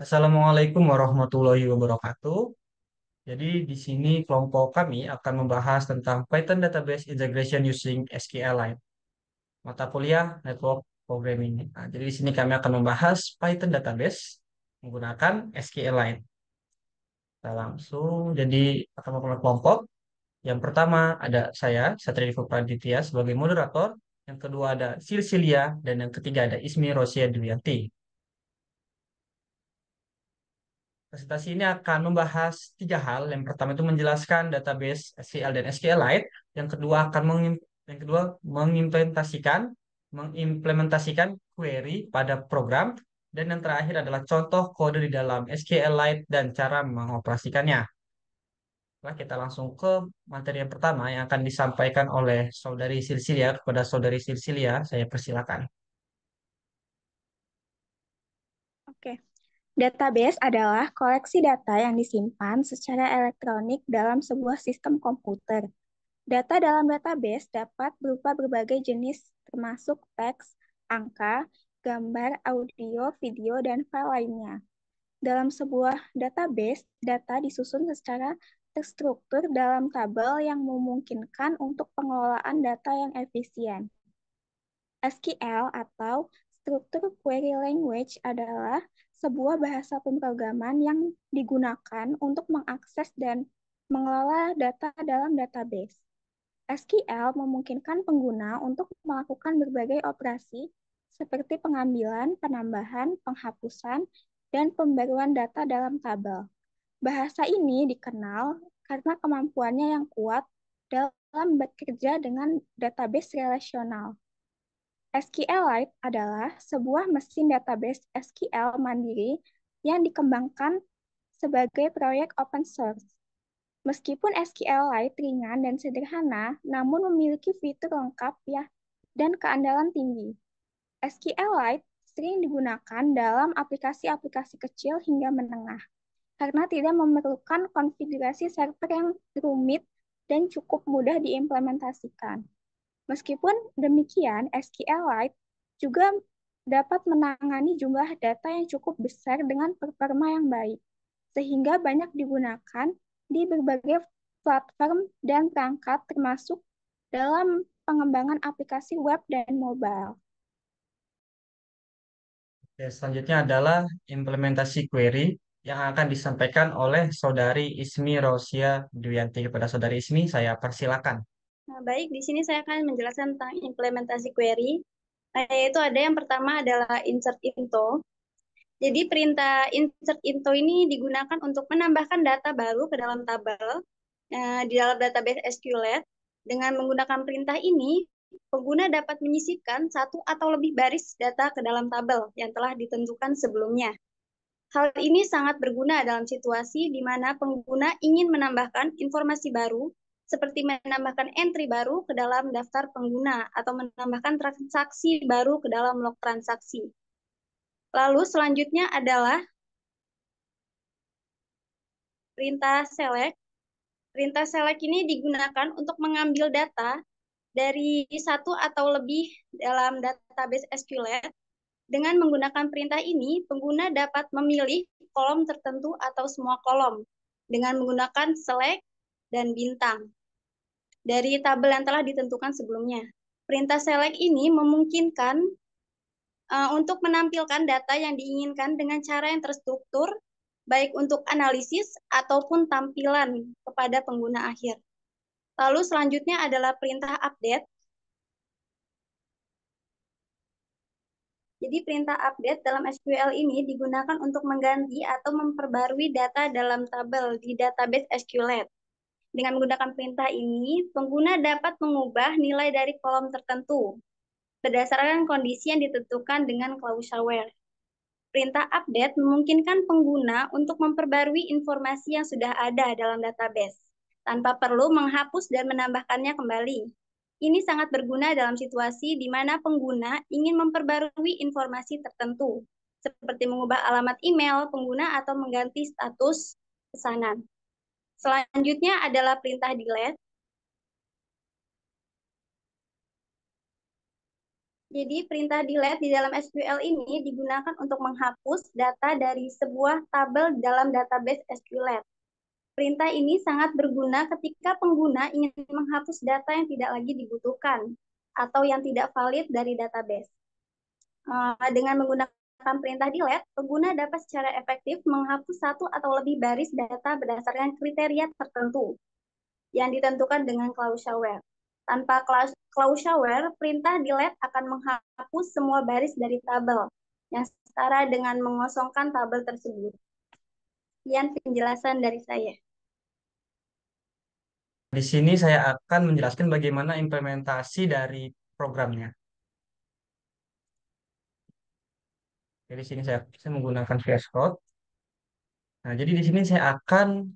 Assalamualaikum warahmatullahi wabarakatuh. Jadi di sini kelompok kami akan membahas tentang Python Database Integration using SQLite, mata kuliah Network Programming. Nah, jadi di sini kami akan membahas Python Database menggunakan SQLite. Kita langsung jadi akan memulai kelompok. Yang pertama ada saya, Satria Divo Praditya sebagai moderator. Yang kedua ada Silsilia dan yang ketiga ada Ismi Rosia Dwianti. Presentasi ini akan membahas tiga hal. Yang pertama itu menjelaskan database SQL dan SQLite. Yang kedua akan mengimplementasikan mengimplementasikan query pada program. Dan yang terakhir adalah contoh kode di dalam SQLite dan cara mengoperasikannya. Nah, kita langsung ke materi yang pertama yang akan disampaikan oleh Saudari Silsilia kepada Saudari Silsilia. Saya persilakan. Oke, database adalah koleksi data yang disimpan secara elektronik dalam sebuah sistem komputer. Data dalam database dapat berupa berbagai jenis, termasuk teks, angka, gambar, audio, video, dan file lainnya. Dalam sebuah database, data disusun secara terstruktur dalam tabel yang memungkinkan untuk pengelolaan data yang efisien. SQL atau Structured Query Language adalah sebuah bahasa pemrograman yang digunakan untuk mengakses dan mengelola data dalam database. SQL memungkinkan pengguna untuk melakukan berbagai operasi seperti pengambilan, penambahan, penghapusan, dan pembaruan data dalam tabel. Bahasa ini dikenal karena kemampuannya yang kuat dalam bekerja dengan database relasional. SQLite adalah sebuah mesin database SQL mandiri yang dikembangkan sebagai proyek open source. Meskipun SQLite ringan dan sederhana, namun memiliki fitur lengkap ya dan keandalan tinggi. SQLite sering digunakan dalam aplikasi-aplikasi kecil hingga menengah karena tidak memerlukan konfigurasi server yang rumit dan cukup mudah diimplementasikan. Meskipun demikian, SQLite juga dapat menangani jumlah data yang cukup besar dengan performa yang baik, sehingga banyak digunakan di berbagai platform dan perangkat termasuk dalam pengembangan aplikasi web dan mobile. Oke, selanjutnya adalah implementasi query yang akan disampaikan oleh Saudari Ismi Rosia Duyanti. Kepada Saudari Ismi, saya persilakan. Nah, baik, di sini saya akan menjelaskan tentang implementasi query. Nah, yaitu ada yang pertama adalah insert into. Jadi perintah insert into ini digunakan untuk menambahkan data baru ke dalam tabel di dalam database SQLite. Dengan menggunakan perintah ini, pengguna dapat menyisipkan satu atau lebih baris data ke dalam tabel yang telah ditentukan sebelumnya. Hal ini sangat berguna dalam situasi di mana pengguna ingin menambahkan informasi baru, seperti menambahkan entry baru ke dalam daftar pengguna atau menambahkan transaksi baru ke dalam log transaksi. Lalu selanjutnya adalah perintah select. Perintah select ini digunakan untuk mengambil data dari satu atau lebih dalam database SQLite. Dengan menggunakan perintah ini, pengguna dapat memilih kolom tertentu atau semua kolom dengan menggunakan select dan bintang dari tabel yang telah ditentukan sebelumnya. Perintah select ini memungkinkan untuk menampilkan data yang diinginkan dengan cara yang terstruktur, baik untuk analisis ataupun tampilan kepada pengguna akhir. Lalu selanjutnya adalah perintah update. Jadi perintah update dalam SQL ini digunakan untuk mengganti atau memperbarui data dalam tabel di database SQLite. Dengan menggunakan perintah ini, pengguna dapat mengubah nilai dari kolom tertentu berdasarkan kondisi yang ditentukan dengan klausal where. Perintah update memungkinkan pengguna untuk memperbarui informasi yang sudah ada dalam database, tanpa perlu menghapus dan menambahkannya kembali. Ini sangat berguna dalam situasi di mana pengguna ingin memperbarui informasi tertentu, seperti mengubah alamat email pengguna atau mengganti status pesanan. Selanjutnya adalah perintah delete. Jadi perintah delete di dalam SQL ini digunakan untuk menghapus data dari sebuah tabel dalam database SQLite. Perintah ini sangat berguna ketika pengguna ingin menghapus data yang tidak lagi dibutuhkan atau yang tidak valid dari database. Dengan menggunakan perintah delete, pengguna dapat secara efektif menghapus satu atau lebih baris data berdasarkan kriteria tertentu yang ditentukan dengan clauseware. Tanpa clauseware, perintah delete akan menghapus semua baris dari tabel yang setara dengan mengosongkan tabel tersebut. Sekian penjelasan dari saya. Di sini saya akan menjelaskan bagaimana implementasi dari programnya. Jadi di sini saya menggunakan VS Code. Nah, jadi di sini saya akan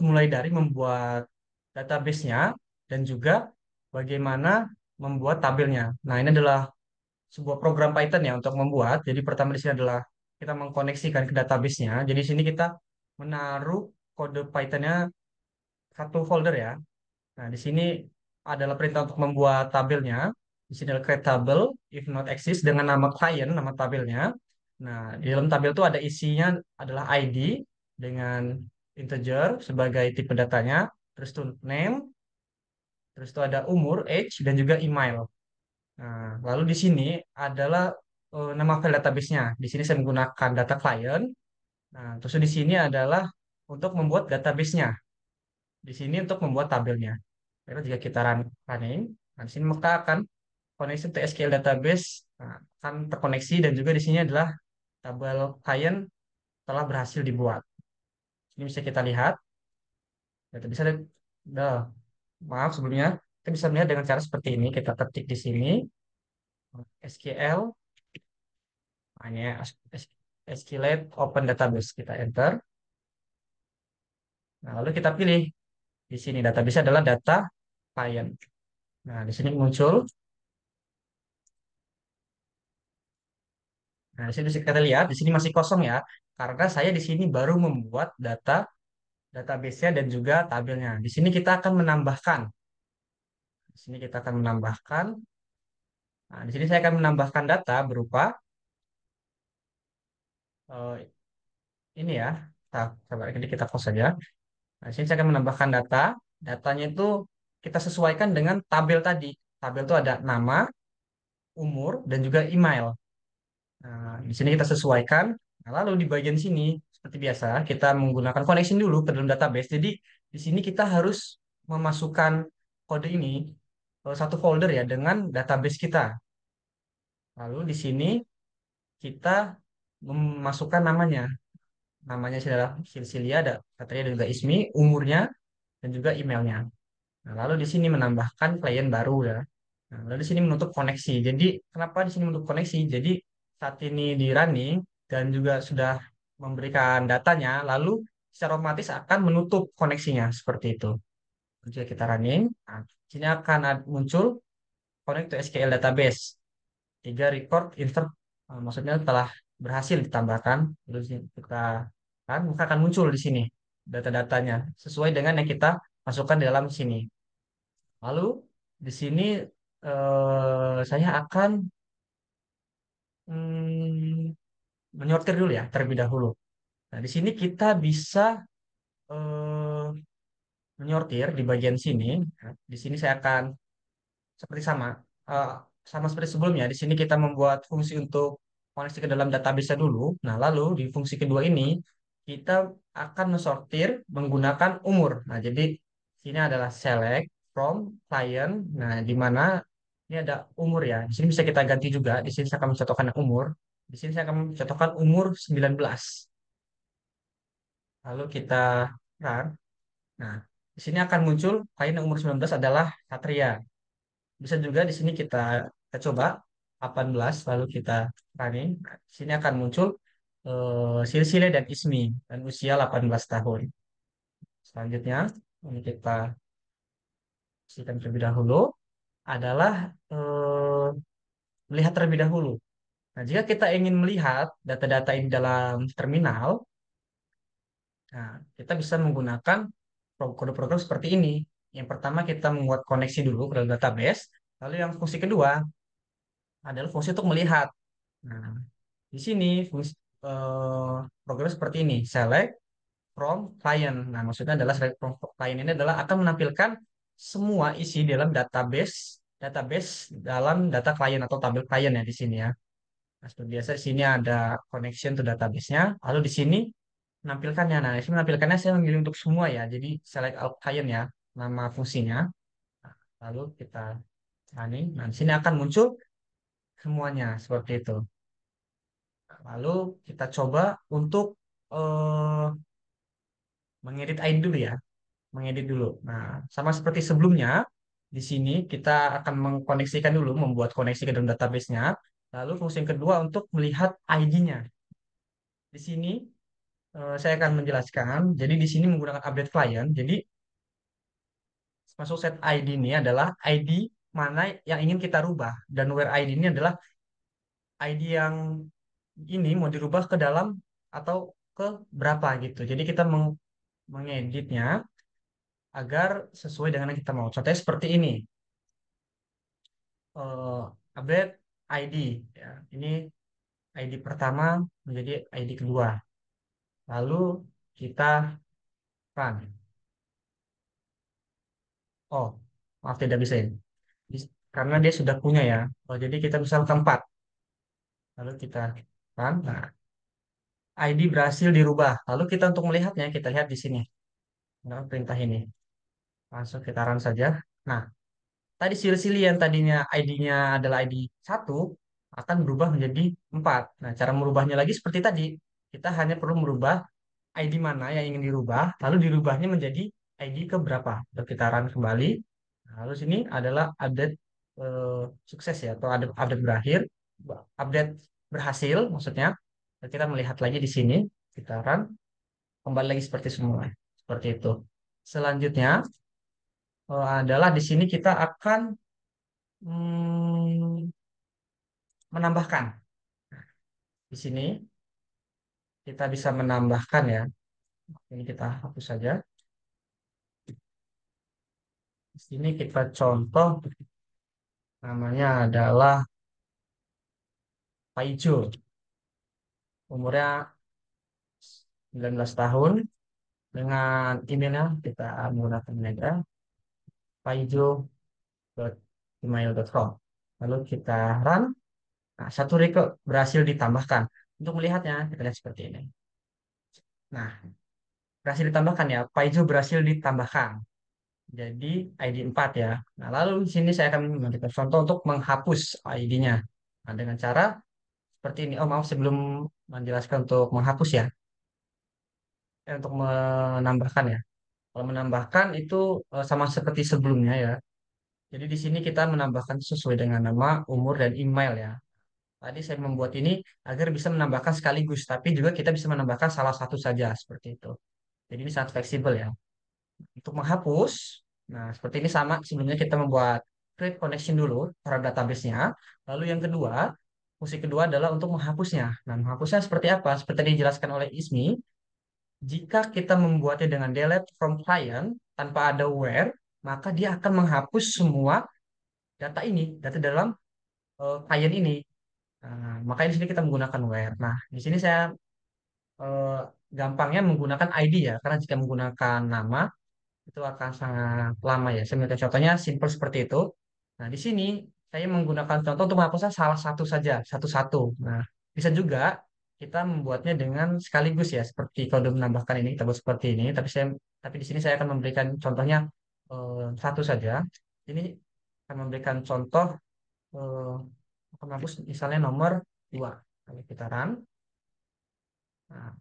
mulai dari membuat database-nya dan juga bagaimana membuat tabelnya. Nah, ini adalah sebuah program Python ya untuk membuat. Jadi pertama di sini adalah kita mengkoneksikan ke database-nya. Jadi di sini kita menaruh kode Python-nya satu folder ya. Nah, di sini adalah perintah untuk membuat tabelnya. Di sini adalah create table if not exist dengan nama client, nama tabelnya. Nah, di dalam tabel itu ada isinya adalah ID dengan integer sebagai tipe datanya, terus tuh name, terus itu ada umur, age, dan juga email. Nah, lalu di sini adalah nama file database-nya. Di sini saya menggunakan data client. Nah, terus di sini adalah untuk membuat database-nya. Di sini untuk membuat tabelnya. Lalu jika kita running, nah di sini maka akan connection to SQL database akan terkoneksi dan juga di sini adalah tabel client telah berhasil dibuat. Ini bisa kita lihat. Kita bisa maaf sebelumnya kita bisa melihat dengan cara seperti ini. Kita ketik di sini SQL hanya SQLite Open Database kita enter. Nah, lalu kita pilih di sini database adalah data client. Nah, di sini muncul. Nah, di sini bisa kita lihat di sini masih kosong ya karena saya di sini baru membuat database-nya dan juga tabelnya. Di sini kita akan menambahkan. Di sini kita akan menambahkan. Nah, di sini saya akan menambahkan data berupa eh, ini ya. Nah, coba ini kita close saja. Nah, di sini saya akan menambahkan data. Datanya itu kita sesuaikan dengan tabel tadi. Tabel itu ada nama, umur, dan juga email. Nah, di sini kita sesuaikan. Nah, lalu di bagian sini, seperti biasa, kita menggunakan connection dulu ke dalam database. Jadi di sini kita harus memasukkan kode ini ke satu folder ya dengan database kita. Lalu di sini kita memasukkan namanya. Namanya adalah Silsilia, ada katanya dan juga Ismi, umurnya, dan juga emailnya. Nah, lalu di sini menambahkan klien baru ya. Nah, lalu di sini menutup koneksi. Jadi kenapa di sini menutup koneksi? Jadi saat ini di running dan juga sudah memberikan datanya, lalu secara otomatis akan menutup koneksinya seperti itu. Jika kita running, nah, di sini akan muncul connect to SQL database. Tiga record insert, maksudnya telah berhasil ditambahkan. Lalu di sini kita kan maka akan muncul di sini data-datanya sesuai dengan yang kita masukkan di dalam sini. Lalu di sini saya akan menyortir dulu ya terlebih dahulu. Nah, di sini kita bisa eh, menyortir di bagian sini. Nah, di sini saya akan seperti eh, sama seperti sebelumnya. Di sini kita membuat fungsi untuk koneksi ke dalam database dulu. Nah, lalu di fungsi kedua ini kita akan mensortir menggunakan umur. Nah, jadi sini adalah select from client. Nah, di mana ini ada umur ya. Di sini bisa kita ganti juga. Di sini saya akan mencontohkan umur. Di sini saya akan mencontohkan umur 19. Lalu kita run. Nah, di sini akan muncul klien yang umur 19 adalah Satria. Bisa juga di sini kita coba 18 lalu kita running. Nah, di sini akan muncul Silsile dan Ismi dan usia 18 tahun. Selanjutnya ini kita saksikan terlebih dahulu adalah melihat terlebih dahulu. Nah, jika kita ingin melihat data-data ini dalam terminal, nah, kita bisa menggunakan kode program seperti ini. Yang pertama kita membuat koneksi dulu ke dalam database, lalu yang fungsi kedua adalah fungsi untuk melihat. Nah, di sini fungsi program seperti ini, select from client. Nah, maksudnya adalah select from client ini adalah akan menampilkan semua isi dalam database database dalam data klien atau tabel klien ya di sini ya. Nah, seperti biasa di sini ada connection to database-nya. Lalu di sini menampilkannya. Nah, di sini menampilkannya saya memilih untuk semua ya. Jadi select all client ya, nama fungsinya. Lalu kita running. Nah, di sini akan muncul semuanya seperti itu. Lalu kita coba untuk eh, mengedit ID dulu ya, mengedit dulu. Nah, sama seperti sebelumnya, di sini kita akan mengkoneksikan dulu, membuat koneksi ke dalam database-nya. Lalu fungsi yang kedua untuk melihat ID-nya. Di sini saya akan menjelaskan. Jadi di sini menggunakan update client. Jadi masuk set ID ini adalah ID mana yang ingin kita rubah dan where ID ini adalah ID yang ini mau dirubah ke dalam atau ke berapa gitu. Jadi kita mengeditnya agar sesuai dengan yang kita mau. Contohnya seperti ini, eh, update ID. Ya. Ini ID pertama menjadi ID kedua. Lalu kita run. Oh, maaf tidak bisa ini. Karena dia sudah punya ya. Oh, jadi kita misal keempat. Lalu kita run. Nah, ID berhasil dirubah. Lalu kita untuk melihatnya, kita lihat di sini. Nah, perintah ini. Langsung kita run saja. Nah, tadi silih-silih yang tadinya ID-nya adalah ID satu akan berubah menjadi 4. Nah, cara merubahnya lagi seperti tadi. Kita hanya perlu merubah ID mana yang ingin dirubah, lalu dirubahnya menjadi ID ke berapa. Lalu kita run kembali. Nah, lalu sini adalah update sukses ya, atau update berakhir, update berhasil maksudnya. Dan kita melihat lagi di sini, kita run, kembali lagi seperti semula. Seperti itu. Selanjutnya adalah di sini kita akan hmm, menambahkan. Di sini kita bisa menambahkan ya. Ini kita hapus saja. Di sini kita contoh namanya adalah Paijo. Umurnya 19 tahun dengan emailnya kita menggunakan emailnya paijo@gmail.com. Lalu kita run. Nah, satu record berhasil ditambahkan. Untuk melihatnya kita lihat seperti ini. Nah, berhasil ditambahkan ya. Paijo berhasil ditambahkan. Jadi ID 4 ya. Nah, lalu di sini saya akan memberikan contoh untuk menghapus ID-nya. Nah, dengan cara seperti ini. Oh, maaf sebelum menjelaskan untuk menghapus ya. Untuk menambahkan ya. Kalau menambahkan itu sama seperti sebelumnya ya. Jadi di sini kita menambahkan sesuai dengan nama, umur, dan email ya. Tadi saya membuat ini agar bisa menambahkan sekaligus, tapi juga kita bisa menambahkan salah satu saja seperti itu. Jadi ini sangat fleksibel ya. Untuk menghapus, nah seperti ini sama sebelumnya kita membuat create connection dulu terhadap database-nya. Lalu yang kedua, fungsi kedua adalah untuk menghapusnya. Nah, menghapusnya seperti apa? Seperti yang dijelaskan oleh Ismi, jika kita membuatnya dengan delete from client tanpa ada where, maka dia akan menghapus semua data ini, data dalam klien ini. Nah, makanya di sini kita menggunakan where. Nah, di sini saya eh, gampangnya menggunakan ID ya, karena jika menggunakan nama itu akan sangat lama ya. Saya minta contohnya simple seperti itu. Nah, di sini saya menggunakan contoh untuk menghapusnya salah satu saja, satu-satu. Nah, bisa juga kita membuatnya dengan sekaligus ya, seperti kalau menambahkan ini kita buat seperti ini. Tapi di sini saya akan memberikan contohnya satu saja. Ini akan memberikan contoh eh, menghapus misalnya nomor 2. Kalau kita run, nah,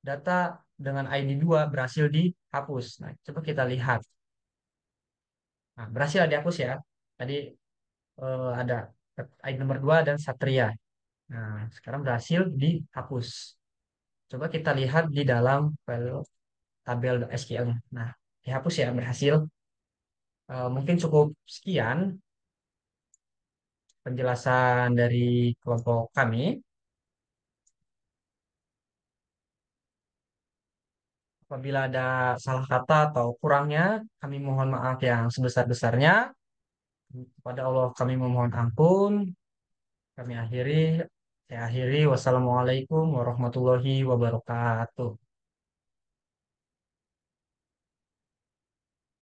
data dengan ID 2 berhasil dihapus. Nah, coba kita lihat. Nah, berhasil dihapus ya. Tadi ada ID nomor 2 dan Satria. Nah, sekarang berhasil dihapus. Coba kita lihat di dalam file tabel SQL-nya. Nah, dihapus ya, berhasil. Mungkin cukup sekian penjelasan dari kelompok kami. Apabila ada salah kata atau kurangnya, kami mohon maaf yang sebesar-besarnya. Kepada Allah kami memohon ampun. Kami akhiri, saya akhiri. Wassalamualaikum warahmatullahi wabarakatuh.